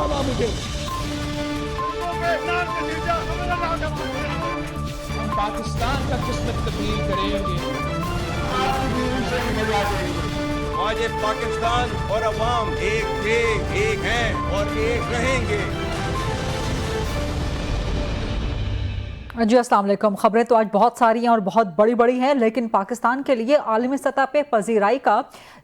मामा मुझे। हम पाकिस्तान का किस्मत तब्दील करेंगे, आज ये पाकिस्तान और अवाम एक थे, एक हैं और एक रहेंगे। जी अस्सलाम वालेकुम। खबरें तो आज बहुत सारी हैं और बहुत बड़ी बड़ी हैं, लेकिन पाकिस्तान के लिए आलमी सतह पे पजीराई का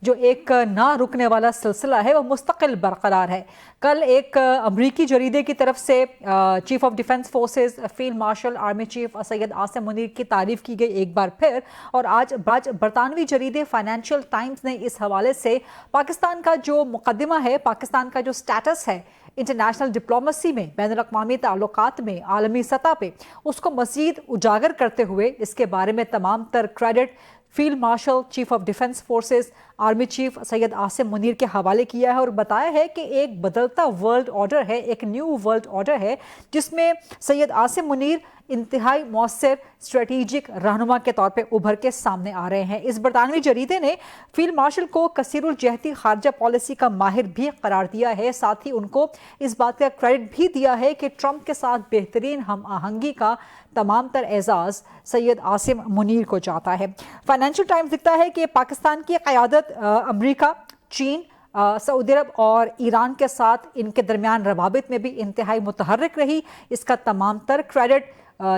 जो एक ना रुकने वाला सिलसिला है वो मुस्तकिल बरकरार है। कल एक अमरीकी जरीदे की तरफ से chief of defence forces field marshal army chief Syed Asim Munir की तारीफ की गई एक बार फिर, और आज बरतानवी जरीदे फाइनेंशियल टाइम्स ने इस हवाले से पाकिस्तान का जो मुकदमा है, पाकिस्तान का जो स्टेटस है इंटरनेशनल डिप्लोमेसी में, बैनुल अक़वामी ताल्लुकात में, आलमी सतह पे, उसको मज़ीद उजागर करते हुए इसके बारे में तमाम तर credit field marshal chief of defence forces army chief Syed Asim Munir के हवाले किया है और बताया है कि एक बदलता वर्ल्ड ऑर्डर है, एक न्यू वर्ल्ड ऑर्डर है जिसमें सैयद आसिम मुनीर इंतहाई मौसर स्ट्रेटेजिक रहनुमा के तौर पे उभर के सामने आ रहे हैं। इस बरतानवी जरीदे ने फील्ड मार्शल को कसीरुल जहती खारजा पॉलिसी का माहिर भी करार दिया है, साथ ही उनको इस बात का क्रेडिट भी दिया है कि ट्रंप के साथ बेहतरीन हम आहंगी का तमाम तर एजाज़ सैयद आसिम मुनीर को जाता है। फाइनेंशियल टाइम्स लिखता है कि पाकिस्तान की क़यादत अमरीका, चीन, सऊदी अरब और ईरान के साथ इनके दरमियान रवाबित में भी इंतहाई मुतहर्रिक रही। इसका तमाम तर credit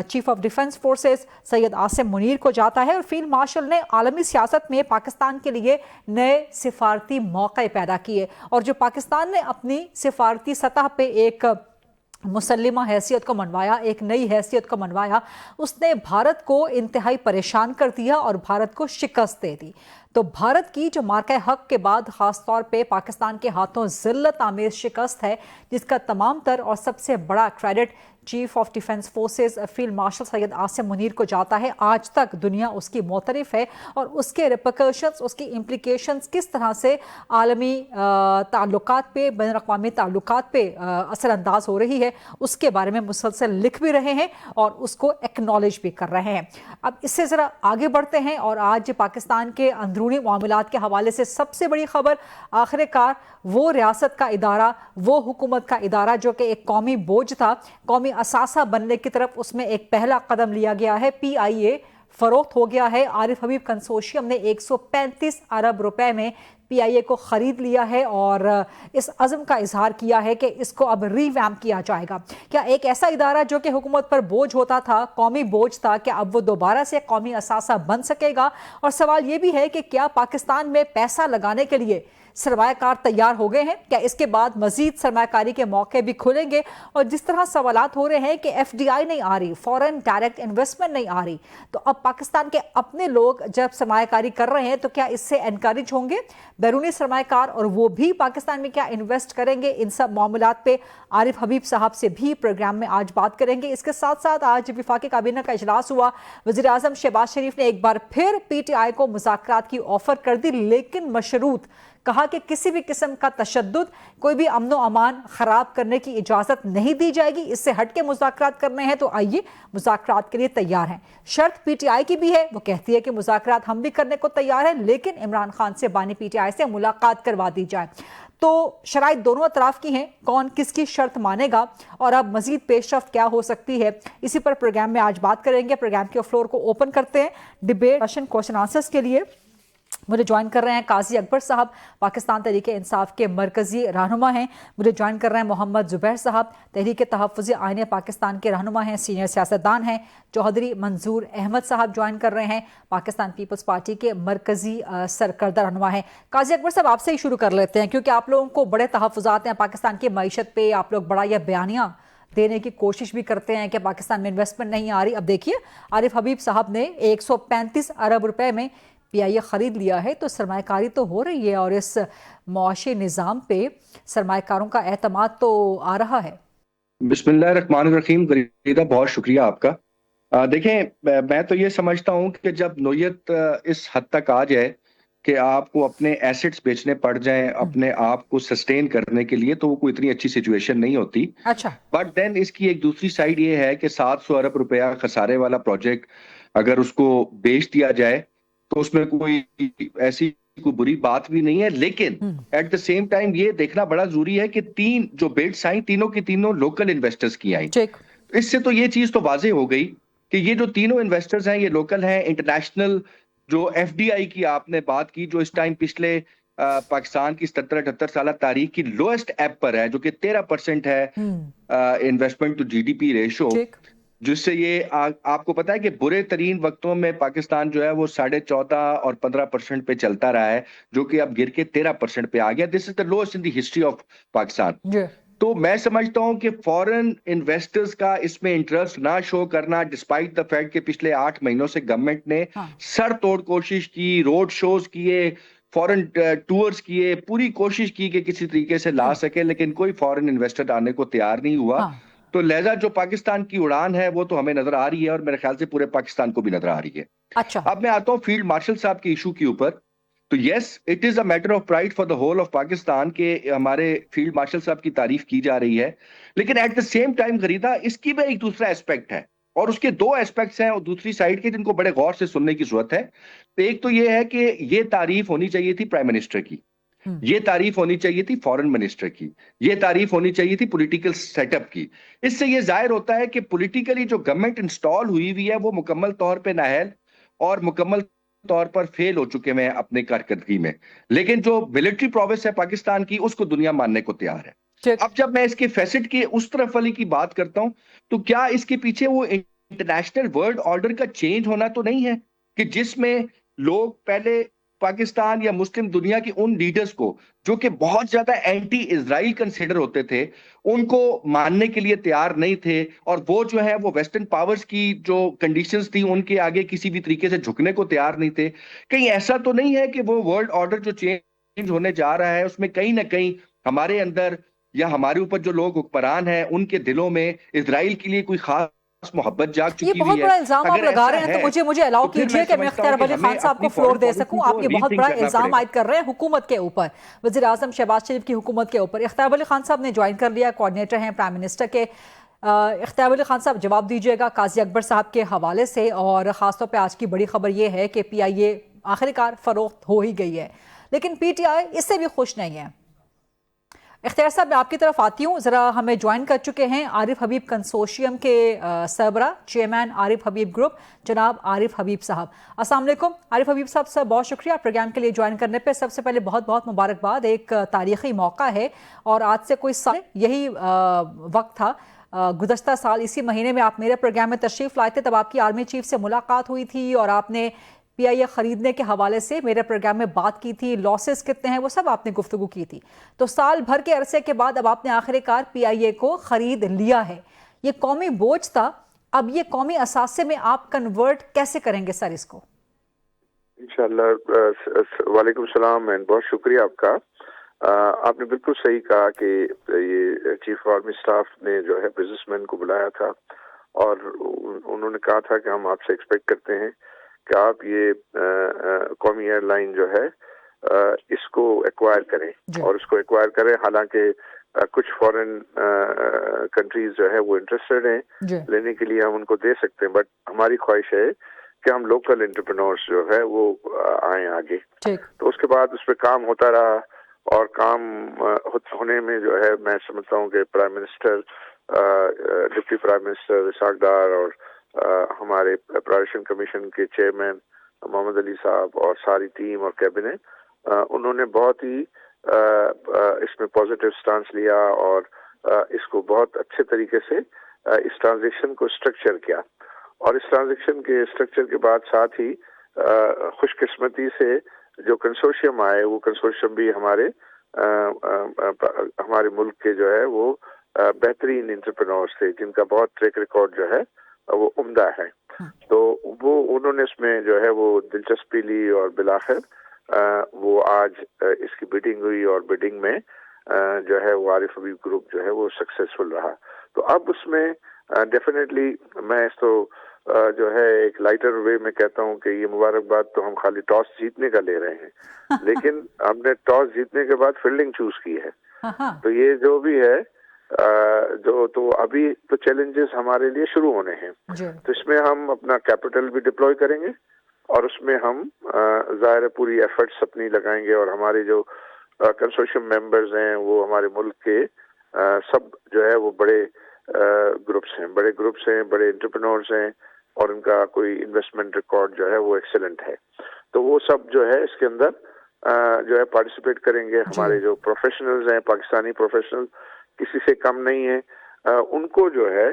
chief of defence forces Syed Asim Munir को जाता है और फील्ड मार्शल ने आलमी सियासत में पाकिस्तान के लिए नए सिफारती मौके पैदा किए, और जो पाकिस्तान ने अपनी सिफारती सतह पे एक मुसल्लिमा हैसियत को मनवाया, एक नई हैसियत को मनवाया, उसने भारत को इंतहाई परेशान कर दिया और भारत को शिकस्त दे दी। तो भारत की जो मार्का हक के बाद ख़ास तौर पे पाकिस्तान के हाथों ज़िल्लत आमेज़ शिकस्त है, जिसका तमाम तर और सबसे बड़ा credit chief of defence forces field marshal Syed Asim Munir को जाता है। आज तक दुनिया उसकी मोतरफ है और उसके रिपरकशंस, उसकी इम्प्लिकेशंस किस तरह से आलमी ताल्लुकात पे, बैनुल अक़वामी ताल्लुकात पे असरअंदाज हो रही है, उसके बारे में मुसलसल लिख भी रहे हैं और उसको एक्नॉलेज भी कर रहे हैं। अब इससे ज़रा आगे बढ़ते हैं और आज पाकिस्तान के अंदरूनी मामलात के हवाले से सबसे बड़ी खबर, आखिरकार वो रियासत का इदारा, वो हुकूमत का इदारा जो कि एक कौमी बोझ था, कौमी असासा बनने की तरफ, उसमें एक पहला कदम लिया गया है। PIA फरोख्त हो गया है। आरिफ हबीब कंसोर्शियम ने 135 अरब रुपए में PIA को ख़रीद लिया है और इस अज़म का इजहार किया है कि इसको अब रीवैम्प किया जाएगा। क्या एक ऐसा इदारा जो कि हुकूमत पर बोझ होता था, कौमी बोझ था, क्या अब वो दोबारा से कौमी असासा बन सकेगा? और सवाल ये भी है कि क्या पाकिस्तान में पैसा लगाने के लिए सरमायाकार तैयार हो गए हैं? क्या इसके बाद मजीद सरमायाकारी के मौके भी खुलेंगे? और जिस तरह सवालात हो रहे हैं कि FDI नहीं आ रही, फॉरेन डायरेक्ट इन्वेस्टमेंट नहीं आ रही, तो अब पाकिस्तान के अपने लोग जब सरमायाकारी कर रहे हैं तो क्या इससे एनकरेज होंगे बैरूनी सरमायाकार, और वो भी पाकिस्तान में क्या इन्वेस्ट करेंगे? इन सब मामलात पे आरिफ हबीब साहब से भी प्रोग्राम में आज बात करेंगे। इसके साथ साथ आज वफाकी काबीना का इजलास हुआ। वज़ीर आज़म शहबाज शरीफ ने एक बार फिर PTI को मुज़ाकरात की ऑफर कर दी, लेकिन मशरूत, कहा कि किसी भी किस्म का तशद्दुद, कोई भी अमन व अमान खराब करने की इजाज़त नहीं दी जाएगी। इससे हट के मुज़ाकरात करने हैं तो आइए, मुज़ाकरात के लिए तैयार हैं। शर्त PTI की भी है, वो कहती है कि मुज़ाकरात हम भी करने को तैयार हैं, लेकिन इमरान खान से बानी PTI से मुलाकात करवा दी जाए। तो शराइत दोनों अतराफ की हैं, कौन किसकी शर्त मानेगा और अब मजीद पेशरफ्त क्या हो सकती है, इसी पर प्रोग्राम में आज बात करेंगे। प्रोग्राम के फ्लोर को ओपन करते हैं डिबेट क्वेश्चन आंसर्स के लिए। मुझे ज्वाइन कर रहे हैं काजी अकबर साहब, पाकिस्तान तहरीक इंसाफ के मरकजी रहनुमा हैं। मुझे ज्वाइन कर रहे हैं मोहम्मद जुबैर साहब, तहरीक तहफ़्फ़ुज़ आईन पाकिस्तान के रहनुमा हैं, सीनियर सियासतदान हैं। चौधरी मंजूर अहमद साहब ज्वाइन कर रहे हैं, पाकिस्तान पीपल्स पार्टी के मरकजी सरकर्दा रहनुमा हैं। काजी अकबर साहब, आपसे ही शुरू कर लेते हैं क्योंकि आप लोगों को बड़े तहफ़्फ़ुज़ात हैं पाकिस्तान की मईशत पे, आप लोग बड़ा यह बयानिया देने की कोशिश भी करते हैं कि पाकिस्तान में इन्वेस्टमेंट नहीं आ रही। अब देखिए, आरिफ हबीब साहब ने 135 अरब रुपए में PIA ख़रीद लिया है, तो सरमायाकारी तो हो रही है और इस मुआशी निज़ाम पे सरमायाकारों का एतमाद तो आ रहा है। बिस्मिल्लाहिर्रहमानिर्रहीम। गरीदा, बहुत शुक्रिया आपका। देखें, मैं तो ये समझता हूँ कि जब नोयत इस हद तक आ जाए कि आपको अपने एसेट्स बेचने पड़ जाएं अपने आप को सस्टेन करने के लिए, तो वो कोई इतनी अच्छी सिचुएशन नहीं होती। अच्छा, बट देन इसकी एक दूसरी साइड ये है कि 700 अरब रुपया खसारे वाला प्रोजेक्ट अगर उसको बेच दिया जाए तो उसमें कोई ऐसी कोई बुरी बात भी नहीं है, लेकिन एट द सेम टाइम ये देखना बड़ा जरूरी है कि 3 जो बिड्स आई तीनों की तीनों लोकल इन्वेस्टर्स की आई। इससे तो ये चीज तो वाजे हो गई कि ये जो तीनों इन्वेस्टर्स हैं ये लोकल हैं। इंटरनेशनल जो एफडीआई की आपने बात की, जो इस टाइम पिछले पाकिस्तान की 77-78 साल तारीख की लोएस्ट ऐप पर है, जो कि 13% है इन्वेस्टमेंट टू जीडीपी रेशो, जिससे ये आपको पता है कि बुरे तरीन वक्तों में पाकिस्तान जो है वो 14.5 और 15% पे चलता रहा है, जो कि अब गिर के 13% पे आ गया। This is the lowest in the history of Pakistan. तो मैं समझता हूं कि फॉरेन इन्वेस्टर्स का इसमें इंटरेस्ट ना शो करना, डिस्पाइट द फैक्ट कि पिछले 8 महीनों से गवर्नमेंट ने सर तोड़ कोशिश की, रोड शोज किए, फॉरेन टूर्स किए, पूरी कोशिश की कि किसी तरीके से ला सके, लेकिन कोई फॉरेन इन्वेस्टर आने को तैयार नहीं हुआ। तो लिहाजा जो पाकिस्तान की उड़ान है वो तो हमें नजर आ रही है और मेरे ख्याल से पूरे पाकिस्तान को भी नजर आ रही है। अच्छा, अब मैं आता हूँ फील्ड मार्शल साहब के इशू के ऊपर। तो yes, it is a matter of pride for the whole of Pakistan के हमारे फील्ड मार्शल साहब की तारीफ की जा रही है, लेकिन एट द सेम टाइम गरीदा इसकी भी एक दूसरा एस्पेक्ट है, और उसके 2 एस्पेक्ट्स हैं और दूसरी साइड के, जिनको बड़े गौर से सुनने की जरूरत है। तो एक तो ये है कि ये तारीफ होनी चाहिए थी प्राइम मिनिस्टर की, ये तारीफ होनी चाहिए थी फॉरेन मिनिस्टर की, ये तारीफ होनी चाहिए थी पॉलिटिकल सेटअप की। इससे ये जाहिर होता है कि पॉलिटिकली जो गवर्नमेंट इंस्टॉल हुई हुई है वो मुकम्मल तौर पे नाअहल और मुकम्मल तौर पर फेल हो चुके हैं अपने कारकर्दगी में, लेकिन जो मिलिट्री प्रोविस है पाकिस्तान की उसको दुनिया मानने को तैयार है। अब जब मैं इसके फैसेट की उस तरफ वाली की बात करता हूं, तो क्या इसके पीछे वो इंटरनेशनल वर्ल्ड ऑर्डर का चेंज होना तो नहीं है कि जिसमें लोग पहले पाकिस्तान या मुस्लिम दुनिया की उन लीडर्स को जो कि बहुत ज्यादा एंटी इजराइल कंसिडर होते थे, उनको मानने के लिए तैयार नहीं थे, और वो जो है वो वेस्टर्न पावर्स की जो कंडीशंस थी उनके आगे किसी भी तरीके से झुकने को तैयार नहीं थे। कहीं ऐसा तो नहीं है कि वो वर्ल्ड ऑर्डर जो चेंज होने जा रहा है उसमें कहीं ना कहीं हमारे अंदर या हमारे ऊपर जो लोग हुक्मरान हैं उनके दिलों में इजराइल के लिए कोई खास मोहब्बत जाग चुकी है? ये बहुत बड़ा इल्जाम आप लगा रहे हैं, तो मुझे अलाउ कीजिए कि मैं इख्तियार अली खान साहब को फ्लोर दे सकूं। आप ये बहुत बड़ा इल्जाम आयद कर रहे हैं हुकूमत के ऊपर, वज़ीर आज़म शहबाज शरीफ की हुकूमत के ऊपर। इख्तियार अली खान साहब ने ज्वाइन कर लिया, कोऑर्डिनेटर हैं प्राइम मिनिस्टर के। इख्तियार अली खान साहब जवाब दीजिएगा काजी अकबर साहब के हवाले से, और ख़ासतौर पर आज की बड़ी खबर ये है कि PIA आखिरकार फरोख्त हो ही गई है, लेकिन PTI इससे भी खुश नहीं है। इख्तियार साहब मैं आपकी तरफ आती हूँ, ज़रा हमें ज्वाइन कर चुके हैं आरिफ हबीब कंसोशियम के सरबरा चेयरमैन आरिफ हबीब ग्रुप जनाब आरिफ हबीब साहब। अस्सलाम वालेकुम आरिफ हबीब साहब, सर बहुत शुक्रिया प्रोग्राम के लिए ज्वाइन करने पे। सबसे पहले बहुत बहुत मुबारकबाद, एक तारीख़ी मौका है और आज से कोई साल यही वक्त था, गुज़श्ता साल इसी महीने में आप मेरे प्रोग्राम में तशरीफ़ लाए थे, तब आपकी आर्मी चीफ से मुलाकात हुई थी और आपने PIA खरीदने के हवाले से मेरे प्रोग्राम में बात की थी, लॉसेस कितने हैं वो सब आपने गुफ्तगू की थी। तो साल भर के अरसे के बाद अब आपने आखिरकार PIA को खरीद लिया है। ये कौमी बोझ था, अब ये कौमी असासे में आप कन्वर्ट कैसे करेंगे सर इसको? इंशाअल्लाह। वालेकुम सलाम एंड बहुत शुक्रिया आपका। आपने बिल्कुल सही कहा कि ये चीफ आर्मी स्टाफ ने जो है बिजनेसमैन को बुलाया था और उन्होंने कहा था कि हम आपसे एक्सपेक्ट करते हैं कि आप ये कौमी एयरलाइन जो है इसको एक्वायर करें और उसको एक्वायर करें। हालांकि कुछ फॉरेन कंट्रीज जो है वो इंटरेस्टेड हैं लेने के लिए, हम उनको दे सकते हैं, बट हमारी ख्वाहिश है कि हम लोकल एंटरप्रेन्योर्स जो है वो आए आगे। तो उसके बाद उस पर काम होता रहा और काम होने में जो है मैं समझता हूँ कि prime minister, deputy prime minister Ishaq Dar और हमारे प्राइवेशन कमीशन के चेयरमैन मोहम्मद अली साहब और सारी टीम और कैबिनेट, उन्होंने बहुत ही इसमें पॉजिटिव स्टांस लिया और इसको बहुत अच्छे तरीके से इस ट्रांजेक्शन को स्ट्रक्चर किया। और इस ट्रांजेक्शन के स्ट्रक्चर के बाद साथ ही खुशकिस्मती से जो कंसोर्शियम आए वो कंसोर्शियम भी हमारे मुल्क के जो है वो बेहतरीन एंटरप्रेन्योर्स थे जिनका बहुत ट्रैक रिकॉर्ड जो है वो उम्दा है। तो वो उन्होंने इसमें जो है वो दिलचस्पी ली और बिलाखिर वो आज इसकी बिडिंग हुई और बिडिंग में जो है वो आरिफ हबीब ग्रुप जो है वो सक्सेसफुल रहा। तो अब उसमें डेफिनेटली मैं इसको जो है एक लाइटर वे में कहता हूँ कि ये मुबारकबाद तो हम खाली टॉस जीतने का ले रहे हैं लेकिन हमने टॉस जीतने के बाद फील्डिंग चूज की है। तो ये जो भी है तो अभी तो चैलेंजेस हमारे लिए शुरू होने हैं। तो इसमें हम अपना कैपिटल भी डिप्लॉय करेंगे اور اس میں ہم ظاہر پوری ایفرٹس اپنی لگائیں گے، اور ہمارے جو کنسورشیم ممبرز ہیں وہ ہمارے ملک کے سب جو ہے وہ بڑے گروپس ہیں، بڑے انٹرپرینورز ہیں، اور ان کا کوئی انویسٹمنٹ ریکارڈ جو ہے وہ ایکسیلنٹ ہے. تو وہ سب جو ہے اس کے اندر جو ہے پارٹیسپیٹ کریں گے. ہمارے جو پروفیشنلز ہیں، پاکستانی پروفیشنل کسی سے کم نہیں ہیں، ان کو جو ہے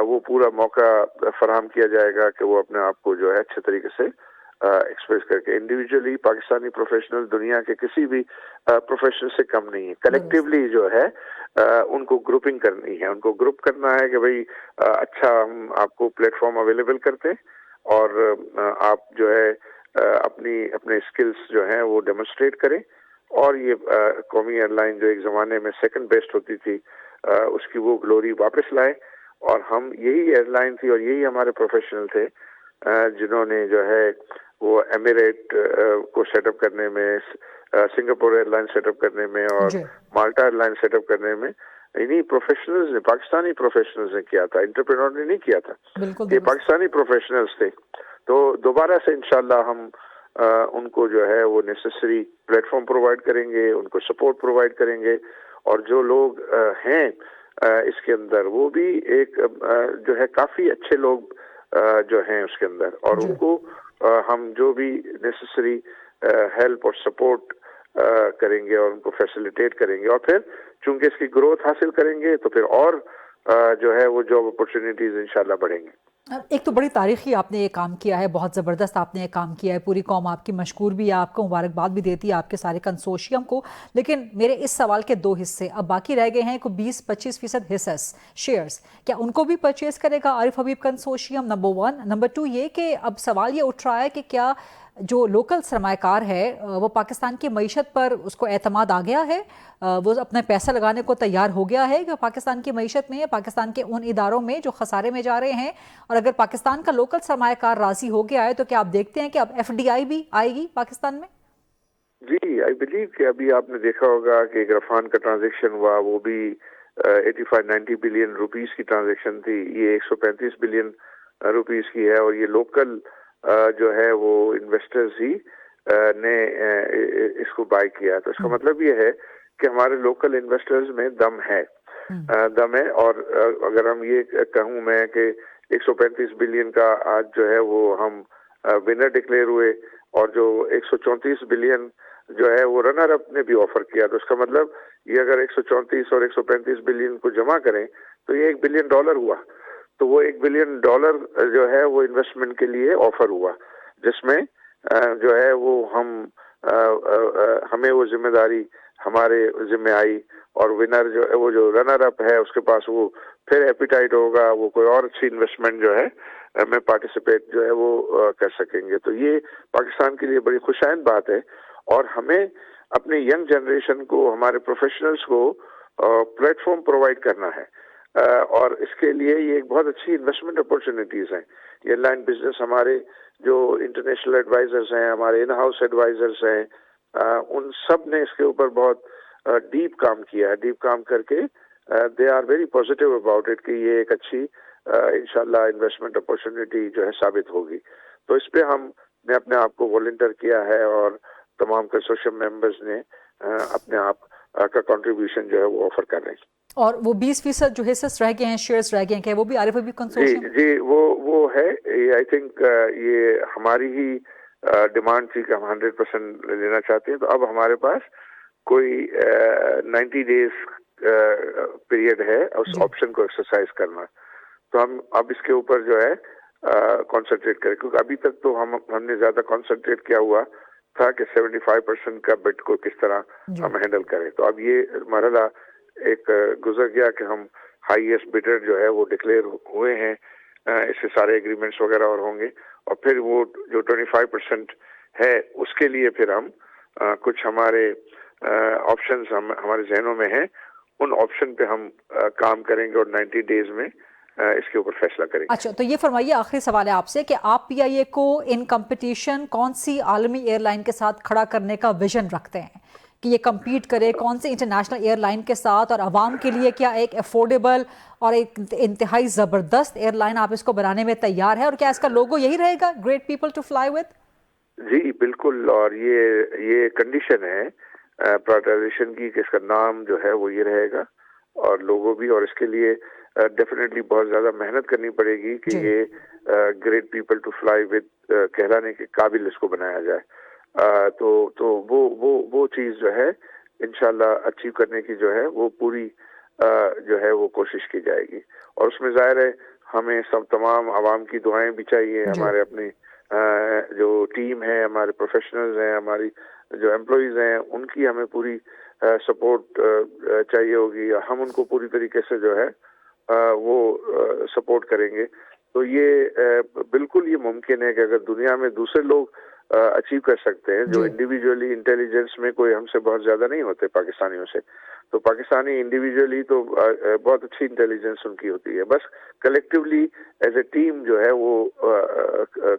وہ پورا موقع فراہم کیا جائے گا کہ وہ اپنے آپ کو جو ہے اچھے طریقے سے ایکسپریس کر کے. انڈیویجولی پاکستانی پروفیشنل دنیا کے کسی بھی پروفیشنل سے کم نہیں ہے. کلیکٹیولی جو ہے ان کو گروپنگ کرنی ہے، ان کو گروپ کرنا ہے کہ بھئی اچھا ہم آپ کو پلیٹ فارم اویلیبل کرتے ہیں، اور آپ جو ہے اپنے اسکلز جو ہیں وہ ڈیمونسٹریٹ کریں، اور یہ قومی ایئر لائن جو ایک زمانے میں سیکنڈ بیسٹ ہوتی تھی اس کی وہ گلوری واپس لائے. اور ہم یہی ایئر لائن تھی اور یہی ہمارے پروفیشنل تھے جنہوں نے جو ہے وہ ایمریٹ کو سیٹ اپ کرنے میں، Singapore air line set up کرنے میں، اور Malta air line set up کرنے میں انہی پروفیشنلز نے، پاکستانی پروفیشنلز نے کیا تھا، انٹرپرینور نے نہیں کیا تھا. یہ پاکستانی پروفیشنلز تھے. تو دوبارہ سے انشاءاللہ ہم ان کو جو ہے وہ نیسیسری پلیٹ فارم پرووائڈ کریں گے، ان کو سپورٹ پرووائڈ کریں گے. اور جو لوگ ہیں اس کے اندر وہ بھی ایک جو ہے کافی اچھے لوگ جو ہیں اس کے اندر، اور ان کو ہم جو بھی نیسیسری ہیلپ اور سپورٹ کریں گے اور ان کو فیسیلیٹیٹ کریں گے. اور پھر چونکہ اس کی گروتھ حاصل کریں گے تو پھر اور جو ہے وہ جاب اپرچونیٹیز انشاءاللہ بڑھیں گے. ایک تو بڑی تاریخی آپ نے یہ کام کیا ہے، بہت زبردست آپ نے یہ کام کیا ہے، پوری قوم آپ کی مشکور بھی ہے، آپ کو مبارکباد بھی دیتی ہے، آپ کے سارے کنسورشیم کو. لیکن میرے اس سوال کے دو حصے اب باقی رہ گئے ہیں، کوئی 20-25% حصص شیئرز، کیا ان کو بھی پرچیز کرے گا عارف حبیب کنسورشیم؟ نمبر 1. نمبر 2 یہ کہ اب سوال یہ اٹھ رہا ہے کہ کیا جو لوکل سرمایہ کار ہے وہ پاکستان کی معیشت پر اس کو اعتماد آ گیا ہے، وہ اپنا پیسہ لگانے کو تیار ہو گیا ہے کہ پاکستان کی معیشت میں، پاکستان کے ان اداروں میں جو خسارے میں جا رہے ہیں؟ اور اگر پاکستان کا لوکل سرمایہ کار راضی ہو گیا ہے تو کیا آپ دیکھتے ہیں کہ اب FDI بھی آئے گی پاکستان میں؟ جی، آئی بلیو کہ ابھی آپ نے دیکھا ہوگا کہ عرفان کا ٹرانزیکشن ہوا، وہ بھی 85-90 بلین روپیز کی ٹرانزیکشن تھی. یہ 135 بلین روپیز کی ہے، اور یہ لوکل جو ہے وہ انویسٹرز ہی نے اس کو بائی کیا. تو اس کا مطلب یہ ہے کہ ہمارے لوکل انویسٹرز میں دم ہے. اور اگر ہم یہ کہوں میں کہ 135 بلین کا آج جو ہے وہ ہم ونر ڈکلیئر ہوئے، اور جو 134 بلین جو ہے وہ رنر اپ نے بھی آفر کیا. تو اس کا مطلب یہ اگر 134 اور 135 بلین کو جمع کریں تو یہ $1 بلین ہوا. تو وہ $1 بلین جو ہے وہ انویسٹمنٹ کے لیے آفر ہوا، جس میں جو ہے وہ ہمیں وہ ذمہ داری ہمارے ذمہ آئی. اور ونر جو ہے وہ جو رنر اپ ہے اس کے پاس وہ پھر ایپیٹائٹ ہوگا، وہ کوئی اور اچھی انویسٹمنٹ جو ہے میں پارٹیسپیٹ جو ہے وہ کر سکیں گے. تو یہ پاکستان کے لیے بڑی خوشائند بات ہے، اور ہمیں اپنے ینگ جنریشن کو، ہمارے پروفیشنلز کو پلیٹ فارم پرووائڈ کرنا ہے. اور اس کے لیے یہ ایک بہت اچھی انویسٹمنٹ اپرچونیٹیز ہیں. ایئر لائن بزنس ہمارے جو انٹرنیشنل ایڈوائزرز ہیں، ہمارے ان ہاؤس ایڈوائزرز ہیں، ان سب نے اس کے اوپر بہت ڈیپ کام کیا ہے. ڈیپ کام کر کے they are very positive about it کہ یہ ایک اچھی انشاءاللہ انویسٹمنٹ اپرچونیٹی جو ہے ثابت ہوگی. تو اس پہ ہم نے اپنے آپ کو والنٹیئر کیا ہے، اور تمام کنسورشیم ممبرز نے اپنے آپ کا کنٹریبیوشن جو ہے وہ آفر کر رہے ہیں. اور وہ 20% جو حصص رہ گئے ہیں، شیئرز رہ گئے ہیں، کہ وہ بھی عارف حبیب کنسورشیم؟ جی وہ ہے. آئی تھنک یہ ہماری ہی ڈیمانڈ تھی کہ ہم 100% لینا چاہتے ہیں. تو اب ہمارے پاس کوئی 90 ڈیز پیریڈ ہے اس آپشن کو ایکسرسائز کرنا. تو ہم اب اس کے اوپر جو ہے کانسنٹریٹ کریں، کیونکہ ابھی تک تو ہم نے زیادہ کانسنٹریٹ کیا ہوا تھا کہ 75% کا بٹ کو کس طرح ہم ہینڈل کریں. تو اب یہ مرحلہ ایک گزر گیا کہ ہم ہائیسٹ بڈر جو ہے وہ ڈکلیئر ہوئے ہیں. اس سے سارے ایگریمنٹس وغیرہ اور ہوں گے، اور پھر وہ جو 25% ہے اس کے لیے پھر ہم کچھ ہمارے آپشنز ہمارے ذہنوں میں ہیں، ان آپشن پہ ہم کام کریں گے اور 90 ڈیز میں اس کے اوپر فیصلہ کریں گے. اچھا، تو یہ فرمائیے، آخری سوال ہے آپ سے کہ آپ PIA کو ان کمپٹیشن کون سی عالمی ایئر لائن کے ساتھ کھڑا کرنے کا ویژن رکھتے ہیں؟ کہ یہ کمپیٹ کرے کون سے انٹرنیشنل ایئر لائن کے ساتھ, اور عوام کے لیے کیا ایک افورڈیبل اور ایک انتہائی زبردست ایئر لائن آپ اس کو بنانے میں تیار ہے, اور کیا اس کا لوگو یہی رہے گا, great people to fly with? جی بالکل, اور یہ کنڈیشن ہے پرائیویٹائزیشن کی کہ اس کا نام جو ہے وہ یہ رہے گا اور لوگو بھی, اور اس کے لیے ڈیفینیٹلی بہت زیادہ محنت کرنی پڑے گی کہ یہ great people to fly with کہلانے کے قابل اس کو بنایا جائے. تو وہ چیز جو ہے انشاءاللہ اچیو کرنے کی جو ہے وہ پوری جو ہے وہ کوشش کی جائے گی, اور اس میں ظاہر ہے ہمیں سب تمام عوام کی دعائیں بھی چاہیے, ہمارے اپنے جو ٹیم ہے, ہمارے پروفیشنلز ہیں, ہماری جو امپلائیز ہیں, ان کی ہمیں پوری سپورٹ چاہیے ہوگی, ہم ان کو پوری طریقے سے جو ہے وہ سپورٹ کریں گے. تو یہ بالکل یہ ممکن ہے کہ اگر دنیا میں دوسرے لوگ اچیو کر سکتے ہیں جو انڈیویجولی انٹیلیجنس میں کوئی ہم سے بہت زیادہ نہیں ہوتے پاکستانیوں سے, تو پاکستانی انڈیویجولی تو بہت اچھی انٹیلیجنس ان کی ہوتی ہے, بس کلیکٹیولی ایز اے ٹیم جو ہے وہ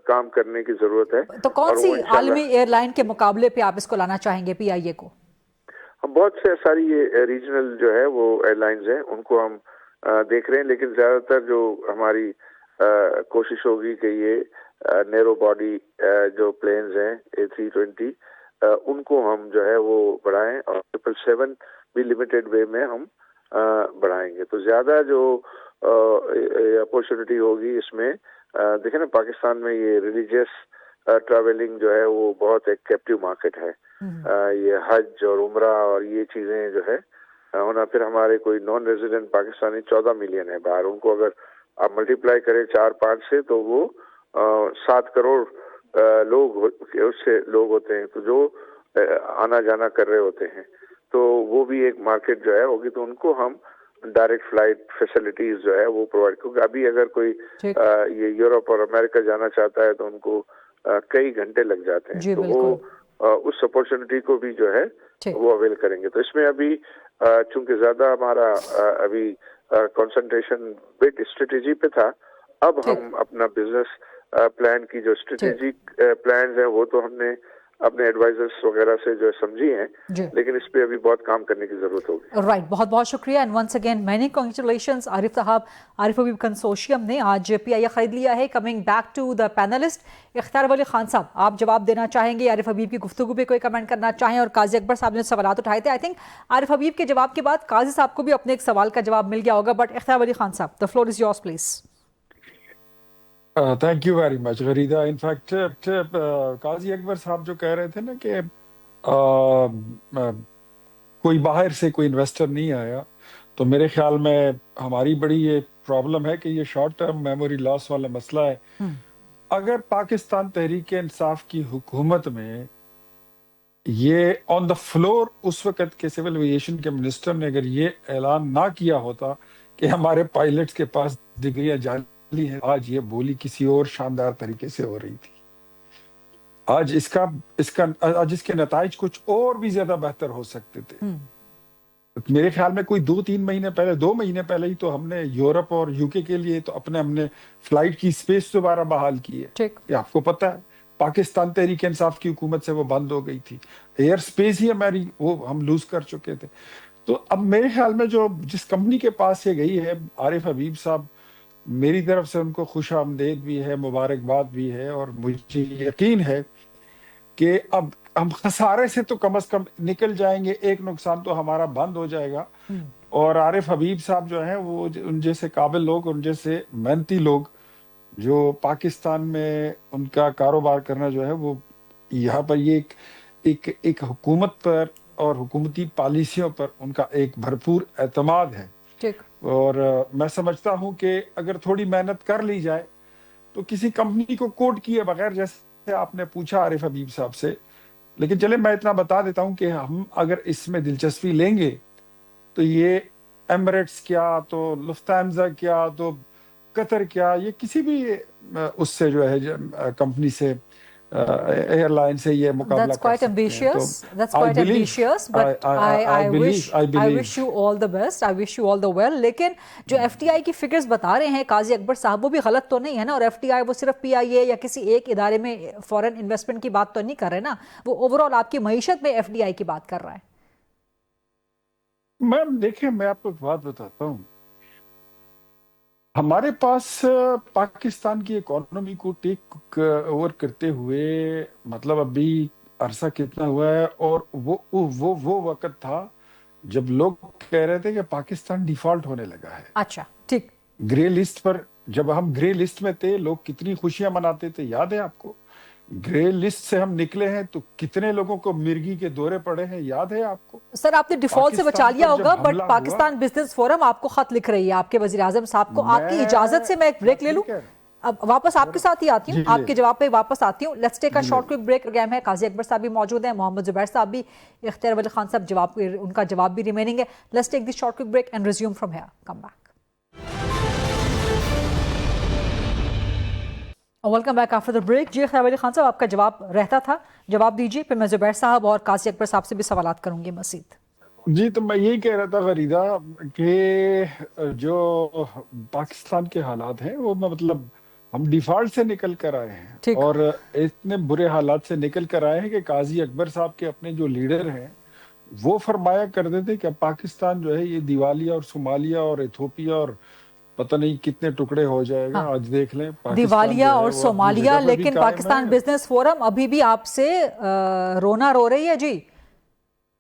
کام کرنے کی ضرورت ہے. تو کون سی عالمی ایئر لائن کے مقابلے پہ آپ اس کو لانا چاہیں گے پی آئی اے کو؟ ہم بہت سے ساری یہ ریجنل جو ہے وہ ایئر لائنز ہیں ان کو ہم دیکھ رہے ہیں, لیکن زیادہ تر جو ہماری کوشش ہوگی کہ یہ نیرو باڈی جو پلینز ہیں A320 ان کو ہم جو ہے وہ بڑھائیں, اور 777 بھی لمیٹڈ وے میں ہم بڑھائیں گے. تو زیادہ جو اپورچونٹی ہوگی اس میں, دیکھیں نا پاکستان میں یہ ریلیجیس ٹریولنگ جو ہے وہ بہت ایک کیپٹیو مارکیٹ ہے, یہ حج اور عمرہ اور یہ چیزیں جو ہے ہونا, پھر ہمارے کوئی نان ریزیڈنٹ پاکستانی 14 ملین ہے باہر, ان کو اگر آپ ملٹیپلائی کریں 4-5 سے تو وہ 7 کروڑ لوگ اس سے لوگ ہوتے ہیں, تو جو آنا جانا کر رہے ہوتے ہیں, تو وہ بھی ایک مارکیٹ جو ہے ہوگی, تو ان کو ہم ڈائریکٹ فلائٹ فیسلٹیز جو ہے وہ پرووائڈ, کیونکہ ابھی اگر کوئی یہ یورپ اور امریکہ جانا چاہتا ہے تو ان کو کئی گھنٹے لگ جاتے ہیں, تو وہ اس اپورچونٹی کو بھی جو ہے وہ اویل کریں گے. تو اس میں ابھی چونکہ زیادہ ہمارا ابھی کنسنٹریشن بٹ اسٹریٹجی پہ تھا, اب ہم اپنا بزنس پلان کی جو اسٹریٹجک پلانز ہیں وہ تو ہم نے اپنے ایڈوائزرز وغیرہ سے جو سمجھی ہیں, لیکن اس پہ ابھی بہت کام کرنے کی ضرورت ہوگی. رائٹ, بہت بہت شکریہ, and once again many congratulations Arif صاحب. عارف حبیب کنسورشیم نے آج پی آئی اے خرید لیا ہے. Coming back to the panelist, Ikhtiar Wali Khan صاحب آپ جواب دینا چاہیں گے عارف حبیب کی گفتگو پہ کوئی کمنٹ کرنا چاہیں, اور قاضی اکبر صاحب نے سوالات اٹھائے تھے, آئی تھنک عارف حبیب کے جواب کے بعد قاضی صاحب کو بھی اپنے ایک سوال کا جواب مل گیا ہوگا, بٹ اختیار ولی خان صاحب the floor is yours please. Thank you very much Gharida. In fact قاضی اکبر صاحب جو کہہ رہے تھے نا کہ کوئی باہر سے کوئی انویسٹر نہیں آیا, تو میرے خیال میں ہماری بڑی یہ پرابلم ہے کہ یہ شارٹ ٹرم میموری لاس والا مسئلہ ہے. اگر پاکستان تحریک انصاف کی حکومت میں یہ آن دا فلور اس وقت کے سول ایویشن کے منسٹر نے اگر یہ اعلان نہ کیا ہوتا کہ ہمارے پائلٹس کے پاس ڈگریاں جعلی ہیں, آج یہ بولی کسی اور شاندار طریقے سے ہو رہی تھی. آج اس کے نتائج کچھ اور بھی زیادہ بہتر ہو سکتے تھے. میرے خیال میں کوئی 2 مہینے پہلے ہی تو ہم نے یورپ اور یو کے لیے تو ہم نے فلائٹ کی سپیس دوبارہ بحال کی ہے. یہ آپ کو پتہ ہے پاکستان تحریک انصاف کی حکومت سے وہ بند ہو گئی تھی, ایئر سپیس ہی ہماری وہ ہم لوز کر چکے تھے. تو اب میرے خیال میں جو جس کمپنی کے پاس یہ گئی ہے عارف حبیب صاحب, میری طرف سے ان کو خوش آمدید بھی ہے, مبارکباد بھی ہے, اور مجھے یقین ہے کہ اب ہم خسارے سے تو کم از کم نکل جائیں گے, ایک نقصان تو ہمارا بند ہو جائے گا. اور عارف حبیب صاحب جو ہیں وہ ان جیسے قابل لوگ, ان جیسے محنتی لوگ جو پاکستان میں ان کا کاروبار کرنا جو ہے وہ یہاں پر یہ ایک حکومت پر اور حکومتی پالیسیوں پر ان کا ایک بھرپور اعتماد ہے. اور میں سمجھتا ہوں کہ اگر تھوڑی محنت کر لی جائے تو کسی کمپنی کو کوٹ کیے بغیر, جیسے آپ نے پوچھا عارف حبیب صاحب سے, لیکن چلے میں اتنا بتا دیتا ہوں کہ ہم اگر اس میں دلچسپی لیں گے تو یہ ایمریٹس کیا, تو لفتھانزا کیا, تو قطر کیا, یہ کسی بھی اس سے جو ہے کمپنی سے ایئر لائن سے یہ مقابلہ That's quite ambitious. That's quite ambitious. But I wish you all the best. I wish you all the well. لیکن جو ایف ٹی آئی کی فگرز بتا رہے ہیں قاضی اکبر صاحب وہ بھی غلط تو نہیں ہے نا, اور ایف ٹی آئی وہ صرف پی آئی اے یا کسی ایک ادارے میں فورن انویسٹمنٹ کی بات تو نہیں کر رہے نا, وہ اوور آل آپ کی معیشت میں ایف ڈی آئی کی بات کر رہا ہے. मैम देखिए, मैं आपको एक बात बताता हूँ। हमारे पास पाकिस्तान की इकोनॉमी को टेक ओवर करते हुए मतलब अभी अरसा कितना हुआ है, और वो वक्त था जब लोग कह रहे थे कि पाकिस्तान डिफॉल्ट होने लगा है। अच्छा, ठीक। ग्रे लिस्ट पर, जब हम ग्रे लिस्ट में थे, लोग कितनी खुशियां मनाते थे, याद है आपको? ग्रे लिस्ट से हम निकले हैं तो कितने लोगों को मिर्गी के दौरे पड़े हैं, याद है आपको? सर, आपने डिफॉल्ट से बचा लिया होगा, बट पाकिस्तान बिजनेस फोरम आपको खत लिख रही है, आपके वजीर आजम साहब को। आपकी इजाजत से मैं एक ब्रेक ले लूं, अब वापस आपके साथ ही आती हूँ, आपके जवाब पे वापस आती हूँ। Let's take a short quick break. Programme है, काजी अकबर साहब भी मौजूद हैं, मोहम्मद जुबैर साहब भी, इख्तियार वली खान साहब जवाब, उनका जवाब भी रिमेनिंग है। Let's take this short quick break and resume from here, come back. Welcome back after the break. जी इख्तियार वली खान साहब, आपका जवाब रहता था, जवाब दीजिए, फिर मैं जुबैर साहब और काजी अकबर साहब से भी सवालात करूंगी मजीद। जी, तो मैं यही कह रहा था गरीदा कि जो पाकिस्तान के हालात हैं वो मतलब हम डिफॉल्ट से निकल कर आए हैं, और इतने बुरे हालात से निकल कर आए हैं कि काजी अकबर साहब के अपने जो लीडर हैं वो फरमाया करते थे कि पाकिस्तान जो है ये दिवालिया और सोमालिया और इथोपिया और पता नहीं कितने टुकड़े हो जाएगा। हाँ। आज देख लें, दिवालिया और सोमालिया, लेकिन पाकिस्तान बिजनेस फोरम अभी भी आपसे रोना रो रही है जी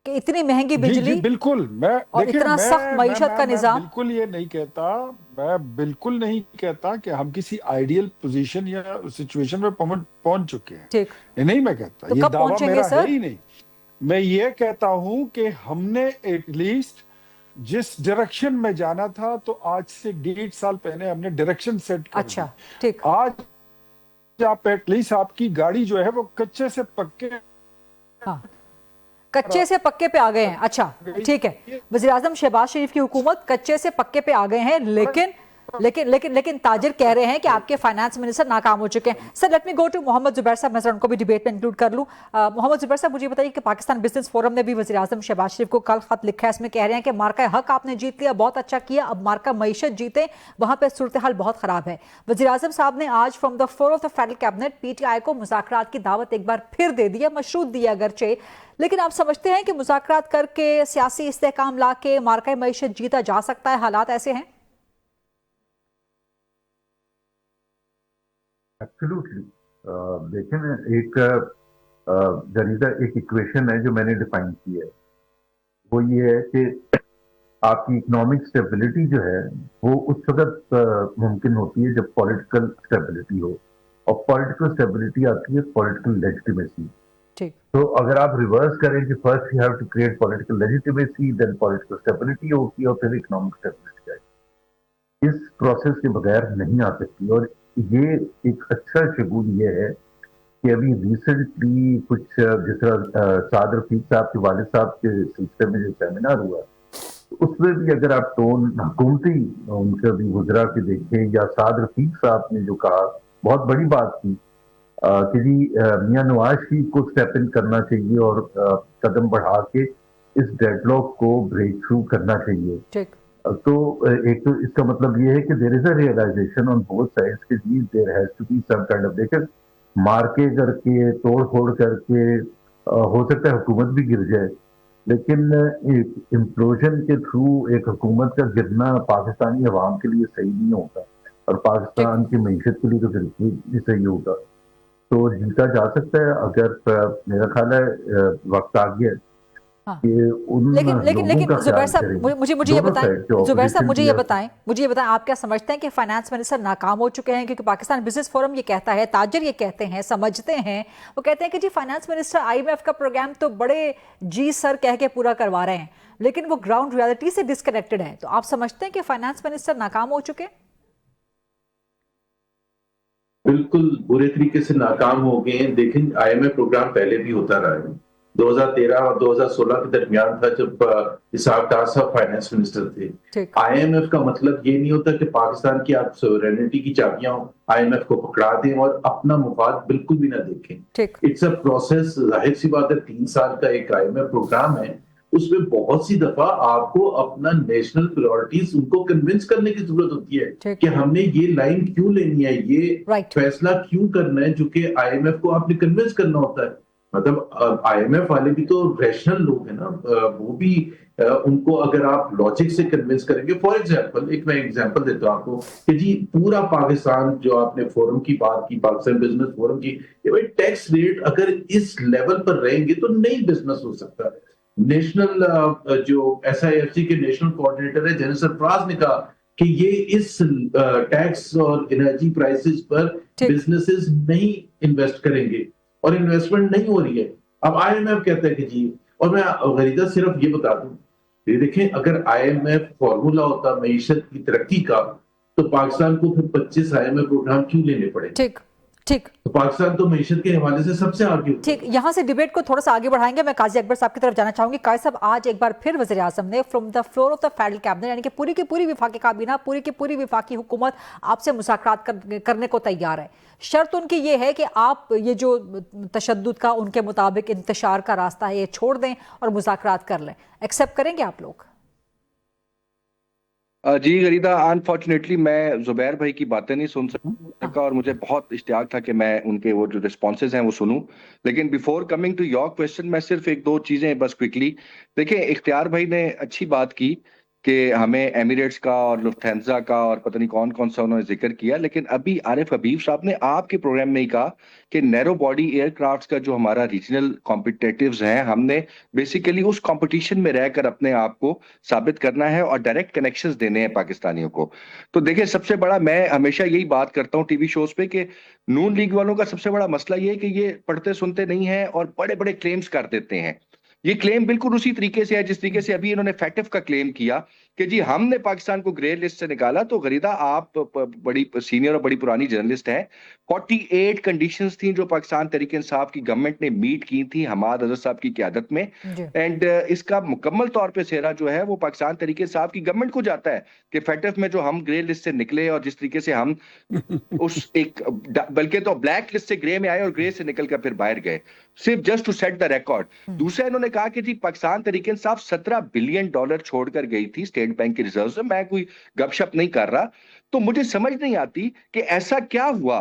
कि इतनी महंगी बिजली। जी, बिल्कुल। मैं और इतना सख्त मईशत का निजाम। बिल्कुल ये नहीं कहता, मैं बिल्कुल नहीं कहता कि हम किसी आइडियल पोजीशन या सिचुएशन में पहुंच चुके हैं। ठीक, ये नहीं मैं कहता, तो ये दावा मेरा है ही नहीं। मैं ये कहता हूं कि हमने एटलीस्ट जिस डायरेक्शन में जाना था, तो आज से 1.5 साल पहले हमने डायरेक्शन सेट कर दी। अच्छा, ठीक। आज आप एटलीस्ट आपकी गाड़ी जो है वो कच्चे से पक्के, हाँ, कच्चे से पक्के पे आ गए हैं। अच्छा, ठीक है। वज़ीर आज़म शहबाज शरीफ की हुकूमत कच्चे से पक्के पे आ गए हैं, लेकिन ताजिर कह रहे हैं कि आपके फाइनेंस मिनिस्टर नाकाम हो चुके हैं। Sir, let me go to Mohammad Zubair sahab, मैं सर उनको भी डिबेट में इंक्लूड कर लूं। मोहम्मद जुबैर साहब, मुझे बताइए कि पाकिस्तान बिजनेस फोरम ने भी वज़ीर आज़म शहबाज शरीफ को कल खत लिखा है, इसमें कह रहे हैं कि मार्का हक आपने जीत लिया, बहुत अच्छा किया, अब मार्का मईशत जीते, वहां पर सूरत हाल बहुत खराब है। वज़ीर आज़म साहब ने आज from the floor of the federal cabinet PTI को मुज़ाकरात की दावत एक बार फिर दे दी है, मशरूत दी अगरचे, लेकिन आप समझते हैं कि मुज़ाकरात करके, सियासी इस्तेहकाम ला के मार्का मईशत जीता जा सकता है? हालात ऐसे हैं? एब्सोल्युटली। देखें ना, एक जरीदा एक इक्वेशन है जो मैंने डिफाइन की है, वो ये है कि आपकी इकोनॉमिक स्टेबिलिटी जो है वो उस वक्त मुमकिन होती है जब पॉलिटिकल स्टेबिलिटी हो, और पॉलिटिकल स्टेबिलिटी आती है पॉलिटिकल लेजिटिमेसी। तो अगर आप रिवर्स करें कि first you have to create political legitimacy, then political stability होगी, और फिर इकोनॉमिक स्टेबिलिटी आएगी। इस प्रोसेस के बगैर नहीं आ सकती। और ये एक अच्छा शगुन ये है कि अभी रिसेंटली कुछ जिस तरह साद रफीक साहब के वालिद साहब के सिलसिले में जो सेमिनार हुआ, तो उसमें भी अगर आप टोन हुकूमती उनका भी गुजरा के देखें, या साद रफीक साहब ने जो कहा, बहुत बड़ी बात थी कि जी मियां नवाज शरीफ को स्टेप इन करना चाहिए और कदम बढ़ा के इस डेडलॉक को ब्रेक थ्रू करना चाहिए। तो एक तो इसका मतलब ये है कि there is a realisation on both sides कि जी there has to be some kind of, देखिए मार के करके, तोड़ फोड़ करके हो सकता है हुकूमत भी गिर जाए, लेकिन एक इम्प्लोजन के थ्रू एक हुकूमत का गिरना पाकिस्तानी अवाम के लिए सही नहीं होगा, और पाकिस्तान की मईशत के लिए तो फिर भी सही होगा। तो जीता जा सकता है अगर, मेरा ख्याल है वक्त आ गया। हाँ। लेकिन जुबैर साहब, मुझे ये बताएं, जुबैर साहब मुझे ये बताएं, आप क्या समझते हैं कि फाइनेंस मिनिस्टर नाकाम हो चुके हैं? क्योंकि पाकिस्तान बिजनेस फोरम ये कहता है, ताजिर ये कहते हैं, समझते हैं, वो कहते हैं कि जी फाइनेंस मिनिस्टर IMF का प्रोग्राम तो बड़े जी सर कह के पूरा करवा रहे हैं, लेकिन वो ग्राउंड रियलिटी से डिस्कनेक्टेड है। तो आप समझते हैं कि फाइनेंस मिनिस्टर नाकाम हो चुके हैं? बिल्कुल बुरे तरीके से नाकाम हो गए हैं। देखें, IMF प्रोग्राम पहले भी होता रहा है। 2013 और 2016 के दरमियान था जब इसहाक डार साहब फाइनेंस मिनिस्टर थे। IMF का मतलब ये नहीं होता कि पाकिस्तान की आप सोवरेनिटी की चाबियां IMF को पकड़ा दें और अपना मुफाद बिल्कुल भी ना देखें। It's a process. जाहिर सी बात है, 3 साल का एक IMF प्रोग्राम है, उसमें बहुत सी दफा आपको अपना नेशनल प्रायोरिटीज उनको कन्विंस करने की जरूरत होती है कि हमने ये लाइन क्यों लेनी है, ये फैसला क्यों करना है, जो कि IMF को आपने कन्विंस करना होता है। मतलब IMF वाले भी तो रैशनल लोग हैं ना, वो भी उनको अगर आप लॉजिक से कन्विंस करेंगे, फॉर एग्जांपल एक मैं एग्जांपल देता हूं आपको कि जी पूरा पाकिस्तान, जो आपने फोरम की बात की, पाकिस्तान बिजनेस फोरम की, ये भाई टैक्स रेट अगर इस लेवल पर रहेंगे तो नई बिजनेस हो सकता है। नेशनल जो SIFC के नेशनल कोऑर्डिनेटर है जनरल सरफराज ने कहा कि ये इस टैक्स और एनर्जी प्राइसेस पर बिजनेसेस नहीं इन्वेस्ट करेंगे और इन्वेस्टमेंट नहीं हो रही है। अब IMF कहता है कि जी, और मैं गरीदा सिर्फ ये बता दूं, ये देखें अगर IMF फॉर्मूला होता मईशत की तरक्की का तो पाकिस्तान को फिर 25 IMF प्रोग्राम क्यों लेने पड़े? ठीक ठीक, तो पाकिस्तान तो मईशत के हवाले से सबसे आगे। ठीक, यहाँ से डिबेट को थोड़ा सा आगे बढ़ाएंगे। मैं काजी अकबर साहब की तरफ जाना चाहूंगी। काजी साहब, आज एक बार फिर वज़ीर आज़म ने from the floor of the federal cabinet, यानी कि पूरी की पूरी विफाकी काबीना, पूरी की पूरी विफाकी हुकूमत आपसे मुज़ाकरात करने को तैयार है। शर्त उनकी ये है कि आप ये जो तशद्दुद का उनके मुताबिक इंतशार का रास्ता है ये छोड़ दें और मुज़ाकरात कर लें। एक्सेप्ट करेंगे आप लोग? जी गरीदा, अनफॉर्चुनेटली मैं जुबैर भाई की बातें नहीं सुन सका और मुझे बहुत इश्तियाक था कि मैं उनके वो जो रिस्पॉन्सेज हैं वो सुनूं। लेकिन before coming to your question, मैं सिर्फ एक दो चीज़ें बस क्विकली देखिए। इख्तियार भाई ने अच्छी बात की कि हमें एमिरेट्स का और लुफ्थांसा का और पता नहीं कौन कौन सा उन्होंने जिक्र किया, लेकिन अभी आरिफ हबीब साहब ने आपके प्रोग्राम में ही कहा कि नैरो बॉडी एयरक्राफ्ट्स का जो हमारा रीजनल कॉम्पिटिटिव्स हैं, हमने बेसिकली उस कंपटीशन में रहकर अपने आप को साबित करना है और डायरेक्ट कनेक्शंस देने हैं पाकिस्तानियों को। तो देखिए, सबसे बड़ा, मैं हमेशा यही बात करता हूँ टीवी शोज पे कि नून लीग वालों का सबसे बड़ा मसला ये है कि ये पढ़ते सुनते नहीं है और बड़े बड़े क्लेम्स कर देते हैं। ये क्लेम बिल्कुल उसी तरीके से है जिस तरीके से अभी इन्होंने फैटिफ का क्लेम किया कि जी हमने पाकिस्तान को ग्रे लिस्ट से निकाला। तो गरीदा, आप बड़ी सीनियर और बड़ी पुरानी जर्नलिस्ट हैं। 48 कंडीशंस थी जो पाकिस्तान तहरीक इंसाफ की गवर्नमेंट ने मीट की थी हमाद अजहर साहब की क़यादत में, एंड इसका मुकम्मल तौर पे सेहरा जो है वो पाकिस्तान तहरीक इंसाफ की गवर्नमेंट को जाता है कि फैटिफ में जो हम ग्रे लिस्ट से निकले और जिस तरीके से हम उस एक बल्कि तो ब्लैक लिस्ट से ग्रे में आए और ग्रे से निकल कर फिर बाहर गए, सिर्फ just to set the record. दूसरा, इन्होंने कहा कि जी पाकिस्तान तहरीक इंसाफ $17 बिलियन छोड़कर गई थी स्टेट बैंक के रिजर्व से। मैं कोई गपशप नहीं कर रहा। तो मुझे समझ नहीं आती कि ऐसा क्या हुआ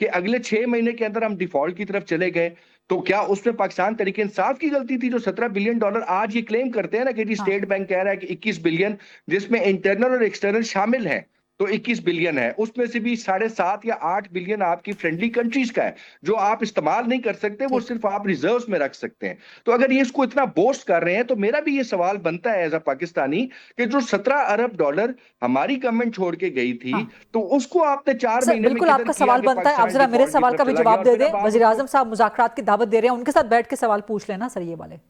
कि अगले 6 महीने के अंदर हम डिफॉल्ट की तरफ चले गए। तो क्या उसमें पाकिस्तान तहरीक इंसाफ की गलती थी जो $17 बिलियन आज ये क्लेम करते हैं ना कि जी स्टेट बैंक कह रहा है कि 21 बिलियन, जिसमें इंटरनल और एक्सटर्नल शामिल हैं, तो 21 बिलियन है, उसमें से भी 7.5 या 8 बिलियन आपकी फ्रेंडली कंट्रीज का है जो आप इस्तेमाल नहीं कर सकते, वो सिर्फ आप रिजर्व्स में रख सकते हैं। तो अगर ये इसको इतना बोस्ट कर रहे हैं तो मेरा भी ये सवाल बनता है एज अ पाकिस्तानी कि जो $17 अरब हमारी गवर्नमेंट छोड़ के गई थी, तो उसको आपने 4 महीने में बिल्कुल आपका सवाल बनता है। आप जरा मेरे सवाल का भी जवाब दे दें। वज़ीर आज़म साहब मुज़ाकरात की दावत दे रहे हैं, उनके साथ बैठ के सवाल पूछ लेना सर ये वाले।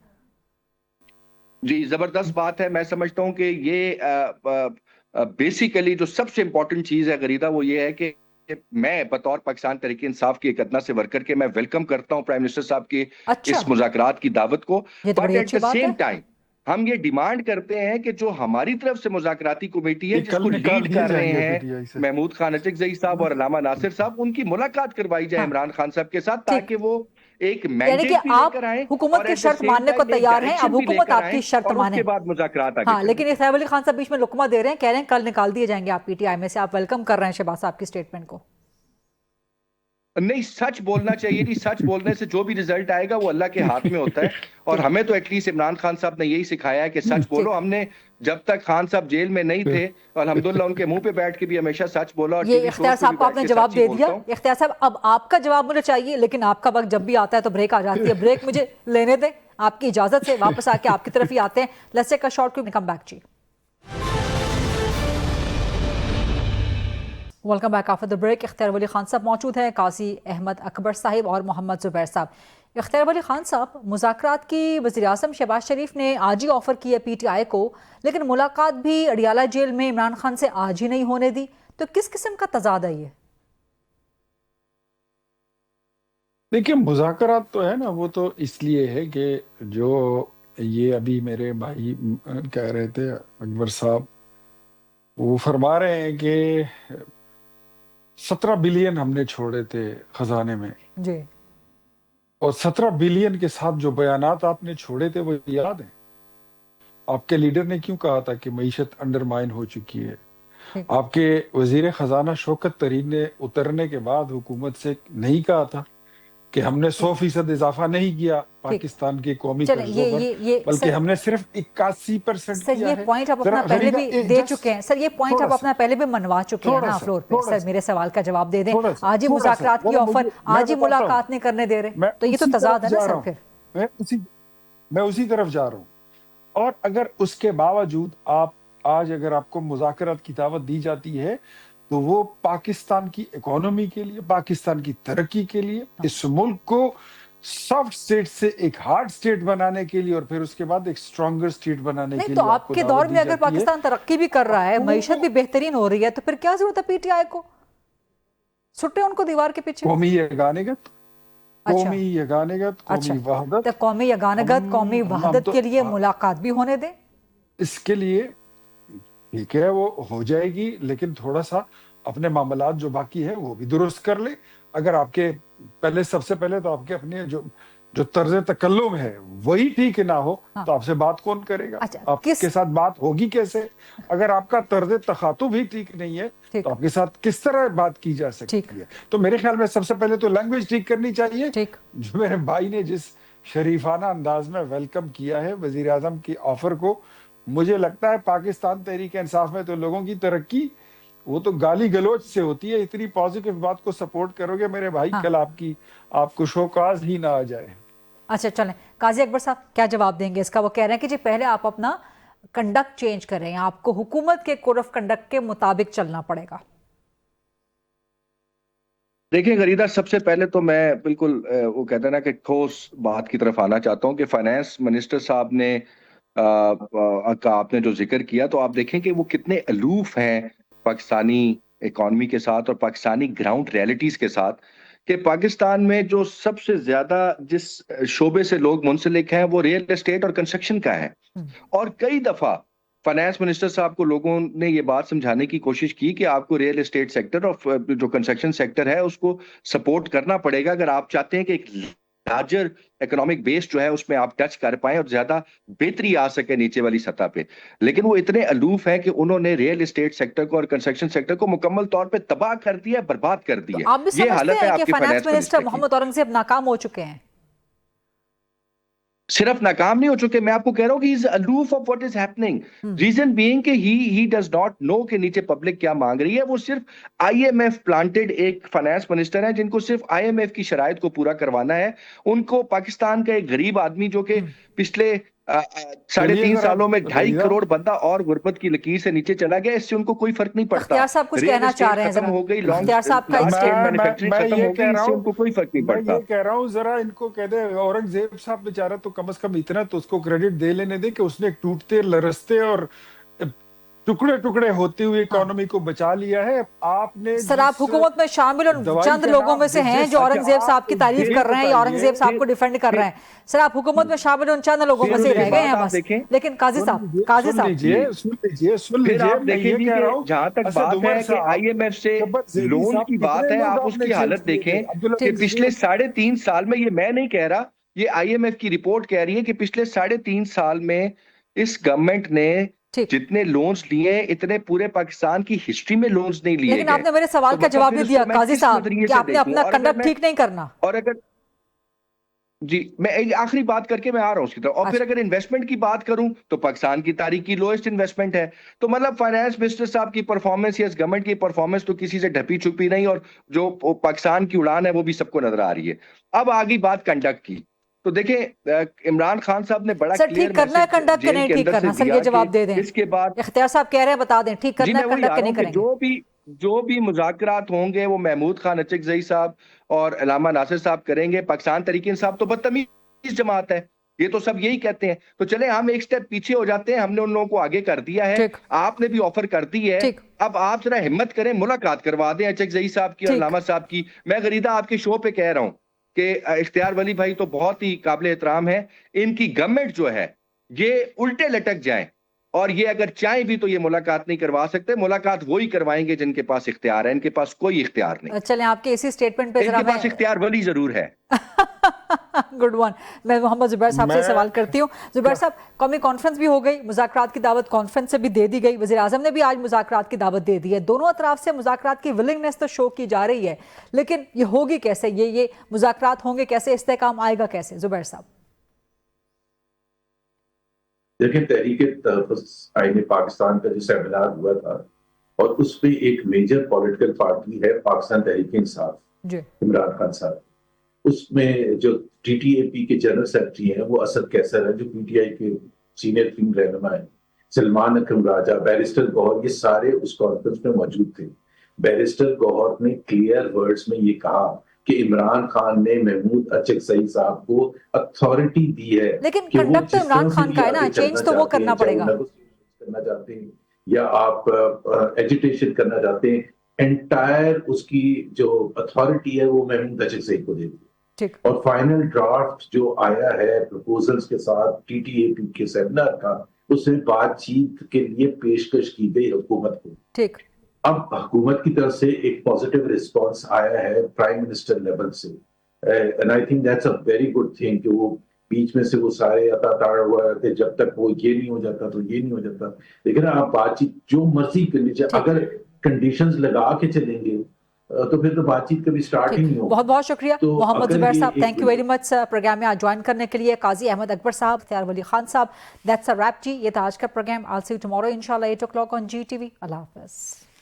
जी, जबरदस्त बात है। मैं समझता हूं कि ये बेसिकली जो सबसे इंपॉर्टेंट चीज है गरीदा वो ये है कि मैं बतौर पाकिस्तान तहरीक इंसाफ के एक अदना से वर्कर के मैं वेलकम करता हूं प्राइम मिनिस्टर साहब की इस मुज़ाकरात की दावत को, but at the same time हम ये डिमांड करते हैं कि जो हमारी तरफ से मुज़ाकराती कमेटी है जिसको लीड कर रहे हैं महमूद खान अचकज़ई साहब और अल्लामा नासिर साहब, उनकी मुलाकात करवाई जाए इमरान खान साहब के साथ, ताकि वो एक मैंडेट भी लेकर आए। हुकूमत की शर्त मानने को तैयार हैं, अब हुकूमत आपकी शर्त माने, उसके बाद मुज़ाकरात आगे। हाँ, लेकिन सैफ अली खान साहब बीच में लुकमा दे रहे हैं, कह रहे हैं कल निकाल दिए जाएंगे आप PTI में से। आप वेलकम कर रहे हैं शहबाज साहब की स्टेटमेंट को? नहीं, सच बोलना चाहिए जी। सच बोलने से जो भी रिजल्ट आएगा वो अल्लाह के हाथ में होता है और हमें तो एटलीस्ट इमरान खान साहब ने यही सिखाया है कि सच बोलो। हमने जब तक खान साहब जेल में नहीं थे अल्हम्दुलिल्लाह उनके मुंह पे बैठ के भी हमेशा सच बोला। और ये इख्तियार साहब को आपने जवाब दे दिया। इख्तियार साहब, अब आपका जवाब मुझे चाहिए, लेकिन आपका वक्त जब भी आता है तो ब्रेक आ जाती है। ब्रेक मुझे लेने दें, आपकी इजाजत से वापस आके आपकी तरफ ही आते हैं। Let's take a short quick, come back जी। Welcome back after the break. Ikhtiar Wali Khan साहब मौजूद हैं, काजी अहमद अकबर साहिब और मोहम्मद जुबैर साहब। इख्तियार वली खान साहब, मुज़ाकरात की वज़ीर आज़म शहबाज शरीफ ने आज ही ऑफ़र की है PTI को, लेकिन मुलाकात भी अडियाला जेल में इमरान खान से आज ही नहीं होने दी। तो किस किस्म का तज़ाद है ये? देखिए, मुज़ाकरात तो है ना, वो तो इसलिए है कि जो ये अभी मेरे भाई कह रहे थे अकबर साहब, वो फरमा रहे हैं कि 17 बिलियन हमने छोड़े थे खजाने में जी, और 17 बिलियन के साथ जो बयानात आपने छोड़े थे वो याद है? आपके लीडर ने क्यों कहा था कि मईशत अंडरमाइन हो चुकी है? आपके वजीर खजाना शौकत तरीन ने उतरने के बाद हुकूमत से नहीं कहा था کہ ہم نے 100% اضافہ نہیں کیا پاکستان کے قومی قرضوں پر، بلکہ ہم نے صرف 81% سر یہ پوائنٹ آپ اپنا پہلے بھی دے چکے ہیں، سر یہ پوائنٹ آپ اپنا پہلے بھی منوا چکے ہیں نا فلور پہ. سر میرے سوال کا جواب دے دیں. آج ہی مذاکرات کی آفر، آج ہی ملاقات نہیں کرنے دے رہے، تو یہ تو تضاد ہے نا سر. پھر میں اسی طرف جا رہا ہوں. اور اگر اس کے باوجود آج اگر آپ کو مذاکرات کی دعوت دی جاتی ہے تو وہ پاکستان کی اکانومی کے لیے، پاکستان کی ترقی کے لیے، اس ملک کو سافٹ سٹیٹ سے ایک ہارڈ سٹیٹ بنانے کے لیے اور پھر اس کے بعد ایک اسٹرانگر سٹیٹ بنانے کے لیے. تو آپ کے دور میں اگر پاکستان ترقی بھی کر رہا ہے، معیشت بھی بہترین ہو رہی ہے، تو پھر کیا ضرورت ہے پی ٹی آئی کو؟ سٹے ان کو دیوار کے پیچھے. قومی یگانگت، قومی یگانگت، قومی وحدت، قومی یگانگت، قومی وحدت کے لیے ملاقات بھی ہونے دیں. اس کے لیے ٹھیک ہے وہ ہو جائے گی، لیکن تھوڑا سا اپنے معاملات جو باقی ہے وہ بھی درست کر لے. اگر آپ کے سب سے پہلے تو آپ کے اپنے جو طرز تکلم ہے وہی ٹھیک نہ ہو تو آپ سے بات کون کرے گا؟ آپ کے ساتھ بات ہوگی کیسے؟ اگر آپ کا طرز تخاطب ہی ٹھیک نہیں ہے تو آپ کے ساتھ کس طرح بات کی جا سکتی ہے؟ تو میرے خیال میں سب سے پہلے تو لینگویج ٹھیک کرنی چاہیے. جو میرے بھائی نے جس شریفانہ انداز میں ویلکم کیا ہے وزیر اعظم کی آفر کو، مجھے لگتا ہے پاکستان تحریک انصاف میں تو لوگوں کی ترقی وہ تو گالی گلوچ سے ہوتی ہے. اتنی پازیٹیو بات کو سپورٹ کرو گے میرے بھائی، کل آپ کو شوکاز ہی نہ آ جائے. اچھا چلیں، قاضی اکبر صاحب کیا جواب دیں گے اس کا؟ وہ کہہ رہے ہیں کہ جی پہلے آپ اپنا کنڈکٹ چینج کریں، آپ کو حکومت کے کوڈ آف کنڈکٹ کے مطابق چلنا پڑے گا. دیکھیں غریدہ، سب سے پہلے تو میں بالکل وہ کہتے ہیں نا کہ ٹھوس بات کی طرف آنا چاہتا ہوں کہ فائنانس منسٹر صاحب نے آپ نے جو ذکر کیا تو آپ دیکھیں کہ وہ کتنے الوف ہیں پاکستانی اکانومی کے ساتھ اور پاکستانی گراؤنڈ ریئلٹیز کے ساتھ، کہ پاکستان میں جو سب سے زیادہ جس شعبے سے لوگ منسلک ہیں وہ ریئل اسٹیٹ اور کنسٹرکشن کا ہے. اور کئی دفعہ فائنانس منسٹر صاحب کو لوگوں نے یہ بات سمجھانے کی کوشش کی کہ آپ کو ریئل اسٹیٹ سیکٹر اور جو کنسٹرکشن سیکٹر ہے اس کو سپورٹ کرنا پڑے گا اگر آپ چاہتے ہیں کہ ایک لارجر اکنامک بیس جو ہے اس میں آپ ٹچ کر پائیں اور زیادہ بہتری آ سکے نیچے والی سطح پہ. لیکن وہ اتنے الوف ہیں کہ انہوں نے ریئل اسٹیٹ سیکٹر کو اور کنسٹرکشن سیکٹر کو مکمل طور پہ تباہ کر دیا، برباد کر دیا. آپ بھی سمجھتے ہیں کہ فائنانس منسٹر محمد اورنگزیب ناکام ہو چکے ہیں؟ صرف ناکام نہیں ہو چکے، میں آپ کو کہہ رہا ہوں کہ he's aloof of what is happening. Reason being کہ he does not know کہ نیچے پبلک کیا مانگ رہی ہے. وہ صرف IMF planted ایک فائنانس منسٹر ہیں جن کو صرف IMF کی شرائط کو پورا کروانا ہے. ان کو پاکستان کا ایک غریب آدمی جو کہ پچھلے 3.5 سالوں میں 2.5 کروڑ بندہ اور غربت کی لکیر سے نیچے چلا گیا، اس سے ان کو کوئی فرق نہیں پڑتا. اختیار صاحب کچھ کہنا چاہ رہے ہیں، ختم ہو گئی، اختیار صاحب کا مینوفیکچرنگ ختم ہو گئی، اس سے ان کو کوئی فرق نہیں پڑتا. میں یہ کہہ رہا ہوں ذرا ان کو کہہ دے اورنگزیب صاحب بیچارہ تو کم از کم اتنا تو اس کو کریڈٹ دے لینے دے کہ اس نے ٹوٹتے لرزتے اور ٹکڑے ٹکڑے ہوتے ہوئے اکانومی کو بچا لیا ہے. آپ نے سر آپ حکومت میں شامل اور چند لوگوں میں سے ہیں جو اورنگزیب صاحب کی تعریف کر رہے ہیں یا اورنگزیب صاحب کو ڈیفینڈ کر رہے ہیں. سر آپ حکومت میں شامل ان چند لوگوں میں سے رہ گئے ہیں بس. لیکن قاضی صاحب سن لیجئے آپ دیکھیں گے جہاں تک بات ہے کہ IMF سے لون کی بات ہے، آپ اس کی حالت دیکھیں کہ پچھلے 3.5 سال میں، یہ میں نہیں کہہ رہا، یہ IMF کی رپورٹ کہہ رہی ہے کہ پچھلے 3.5 سال میں اس گورنمنٹ نے جتنے لونز لیے اتنے پورے پاکستان کی ہسٹری میں لونز نہیں لیے گئے. لیکن آپ نے میرے سوال کا جواب نہیں دیا قاضی صاحب کہ آپ نے اپنا کنڈکٹ ٹھیک نہیں کرنا. اور اگر جی میں آخری بات کر کے میں آ رہا ہوں اس کی طرف. اور پھر اگر انویسٹمنٹ کی بات کروں تو پاکستان کی تاریخ کی لوئسٹ انویسٹمنٹ ہے. تو مطلب فائنانس منسٹر صاحب کی پرفارمنس یا اس گورنمنٹ کی پرفارمنس تو کسی سے ڈھپی چھپی نہیں، اور جو پاکستان کی اڑان ہے وہ بھی سب کو نظر آ رہی ہے. اب آگئی بات کنڈکٹ کی، تو دیکھیں عمران خان صاحب نے بڑا ٹھیک کرنا ہے کنڈکٹ کہ نہیں ٹھیک کرنا؟ سر یہ جواب دے دیں. اس کے بعد اختیار صاحب کہہ رہے ہیں بتا دیں ٹھیک کرنا ہے کنڈکٹ کہ نہیں کریں گے؟ جو بھی مذاکرات ہوں گے وہ محمود خان اچکزئی صاحب اور علامہ ناصر صاحب کریں گے. پاکستان تحریک انصاف تو بدتمیز جماعت ہے، یہ تو سب یہی کہتے ہیں. تو چلیں ہم ایک سٹیپ پیچھے ہو جاتے ہیں، ہم نے ان لوگوں کو آگے کر دیا ہے، آپ نے بھی آفر کر دی ہے. اب آپ ذرا ہمت کریں، ملاقات کروا دیں اچکزئی صاحب کی اور علامہ صاحب کی. میں غریدہ آپ کے شو پہ کہہ رہا ہوں کہ اختیار ولی بھائی تو بہت ہی قابل احترام ہے، ان کی گورنمنٹ جو ہے یہ الٹے لٹک جائیں، اور یہ اگر چاہیں بھی تو یہ ملاقات نہیں کروا سکتے. ملاقات وہی کروائیں گے جن کے پاس اختیار ہے، ان کے پاس کوئی اختیار نہیں. چلیں آپ کے اسی سٹیٹمنٹ پہ ان کے پاس اختیار ولی ضرور ہے. Good one. मैं मोहम्मद जुबैर साहब से सवाल करती हूँ। जुबैर साहब, कौमी कॉन्फ्रेंस भी हो गई, मुज़ाकरात की दावत कॉन्फ्रेंस से भी दे दी गई, वज़ीर आज़म ने भी आज मुज़ाकरात की दावत दे दी है, दोनों अतराफ से मुज़ाकरात की विलिंगनेस तो शो की जा रही है, लेकिन ये होगी कैसे, ये मुज़ाकरात होंगे कैसे, इस्तेहकाम आएगा कैसे? जुबैर साहब देखिए, तहरीक आईन पाकिस्तान का जो सेमिनार हुआ था और उस पे एक मेजर पॉलिटिकल पार्टी है पाकिस्तान तहरीक इंसाफ, इमरान खान साहब, उसमें जो टीटीएपी के जनरल सेक्रेटरी हैं वो असद कैसर है, जो पीटीआई के सीनियर टीम रहनुमा है, सलमान अकरम राजा, बैरिस्टर गौहर, ये सारे उस कॉन्फ्रेंस में मौजूद थे। बैरिस्टर गौहर ने क्लियर वर्ड्स में ये कहा कि इमरान खान ने महमूद अचकज़ई साहब को अथॉरिटी दी है, लेकिन कंडक्ट तो इमरान खान का है ना, चेंज तो वो करना पड़ेगा, करना चाहते हैं या आप एजिटेशन करना चाहते हैं, एंटायर उसकी जो अथॉरिटी है वो महमूद अचकज़ई को दे दी। और फाइनल ड्राफ्ट जो आया है प्रपोजल्स के साथ टीटीएपी के सेमिनार का, उसमें बातचीत के लिए पेशकश की गई हुकूमत को। ठीक, अब हुकूमत की तरफ से एक पॉजिटिव रिस्पांस आया है प्राइम मिनिस्टर लेवल से, and I think that's a very good thing कि वो बीच में से वो सारे अताताड़ हुआ कि जब तक वो ये नहीं हो जाता तो ये नहीं हो जाता, लेकिन आप बातचीत जो मर्जी कर लीजिए, अगर कंडीशंस लगा के चलेंगे तो फिर तो बातचीत कभी स्टार्ट ही नहीं हो। बहुत बहुत शुक्रिया Mohammad Zubair sahab, thank you very much programme में आज ज्वाइन करने के लिए। काजी अहमद अकबर साहब, इख्तियार वली खान साहब, दैट्स अ रैप जी। ये था आज का programme. I will see you tomorrow इंशाल्लाह 8 o'clock ऑन GTV। अल्लाह हाफिज़।